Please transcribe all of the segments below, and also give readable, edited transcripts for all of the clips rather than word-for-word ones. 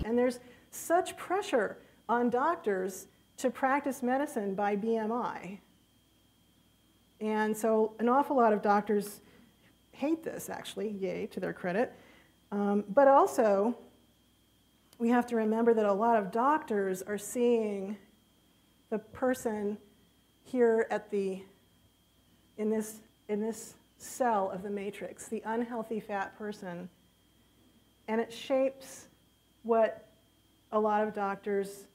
And there's such pressure on doctors to practice medicine by BMI. And so an awful lot of doctors hate this, actually, yay, to their credit. But also, we have to remember that a lot of doctors are seeing the person here at in this cell of the matrix, the unhealthy fat person, and it shapes what a lot of doctors'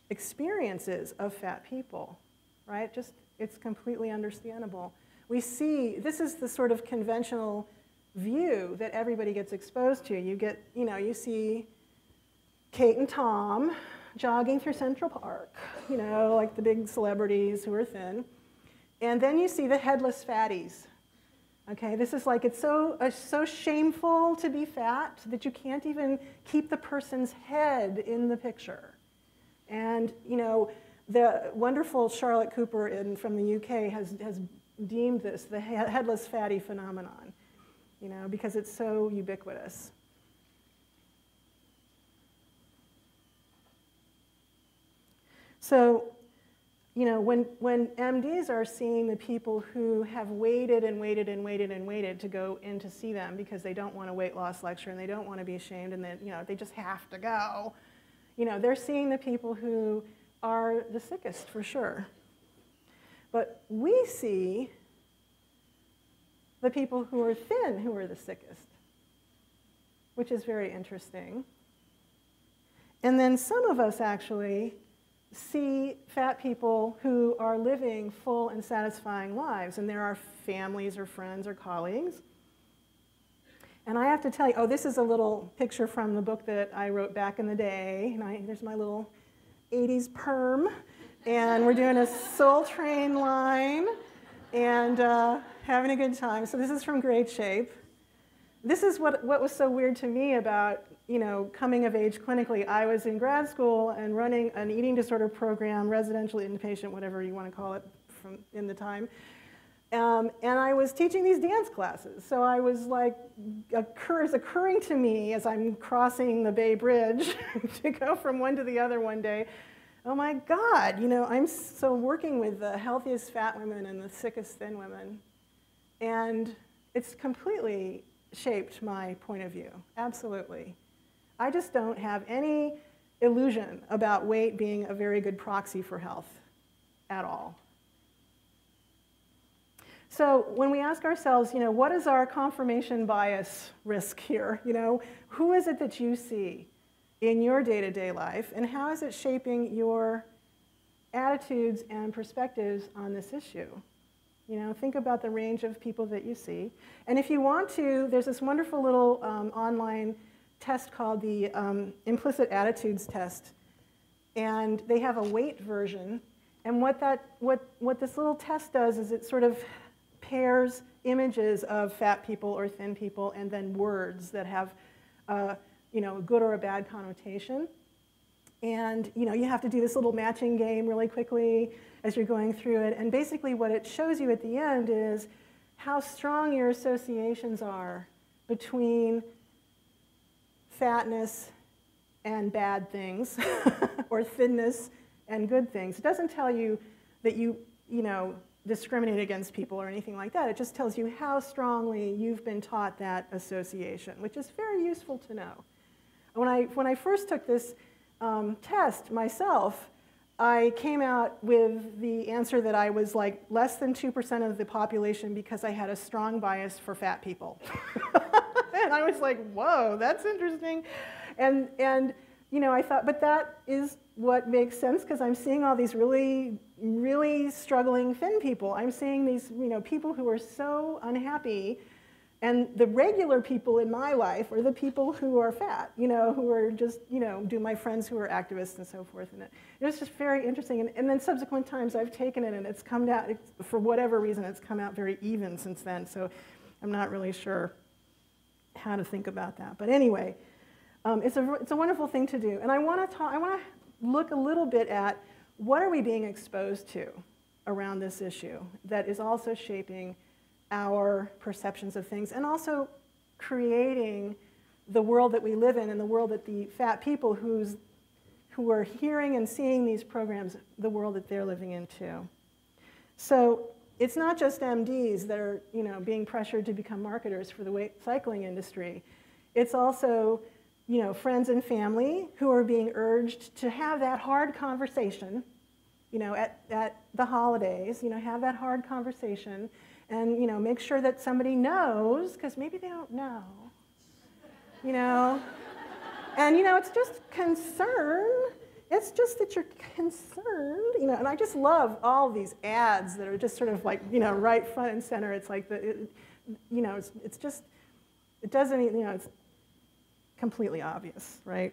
experiences of fat people, right? It's completely understandable. We see, this is the sort of conventional view that everybody gets exposed to. You see Kate and Tom jogging through Central Park, like the big celebrities who are thin. And then you see the headless fatties. Okay, this is like, it's so shameful to be fat that you can't even keep the person's head in the picture. And, the wonderful Charlotte Cooper from the UK has deemed this the headless fatty phenomenon, because it's so ubiquitous. So, when MDs are seeing the people who have waited and waited and waited and waited to go in to see them because they don't want a weight loss lecture and they don't want to be ashamed and then, they just have to go, they're seeing the people who are the sickest for sure. But we see the people who are thin who are the sickest, which is very interesting. And then some of us actually see fat people who are living full and satisfying lives, and there are families or friends or colleagues. And I have to tell you, this is a little picture from the book that I wrote back in the day. And there's my little 80s perm, and we're doing a Soul Train line and having a good time. So this is from Great Shape. This is what was so weird to me about coming of age clinically. I was in grad school and running an eating disorder program, residential inpatient, whatever you want to call it in the time. And I was teaching these dance classes. So I was like, it's occurring to me as I'm crossing the Bay Bridge to go from one to the other one day, oh my God, I'm so working with the healthiest fat women and the sickest thin women. And it's completely shaped my point of view, absolutely. I just don't have any illusion about weight being a very good proxy for health at all. So when we ask ourselves, what is our confirmation bias risk here? Who is it that you see in your day-to-day life, and how is it shaping your attitudes and perspectives on this issue? Think about the range of people that you see. And if you want to, there's this wonderful little online test called the Implicit Attitudes Test. And they have a weight version. And what this little test does is it sort of pairs images of fat people or thin people and then words that have a good or a bad connotation. And you have to do this little matching game really quickly as you're going through it. And basically what it shows you at the end is how strong your associations are between fatness and bad things or thinness and good things. It doesn't tell you that you discriminate against people or anything like that. It just tells you how strongly you've been taught that association, which is very useful to know. When I first took this test myself, I came out with the answer that I was like less than 2% of the population because I had a strong bias for fat people. And I was like, whoa, that's interesting. And I thought, but that is what makes sense because I'm seeing all these really, really struggling thin people. I'm seeing these, people who are so unhappy. And the regular people in my life are the people who are fat, who are just, do my friends who are activists and so forth. And it was just very interesting. And then subsequent times I've taken it and it's come out, for whatever reason, it's come out very even since then. So I'm not really sure how to think about that. But anyway, it's a wonderful thing to do. And I want to look a little bit at what are we being exposed to around this issue that is also shaping our perceptions of things and also creating the world that we live in and the world that the fat people who are hearing and seeing these programs, the world that they're living in too. So it's not just MDs that are being pressured to become marketers for the weight cycling industry. It's also friends and family who are being urged to have that hard conversation at the holidays, have that hard conversation and make sure that somebody knows, because maybe they don't know. And it's just concern. It's just that you're concerned, and I just love all these ads that are just sort of like, right front and center. It's like it's just, it doesn't, it's completely obvious, right?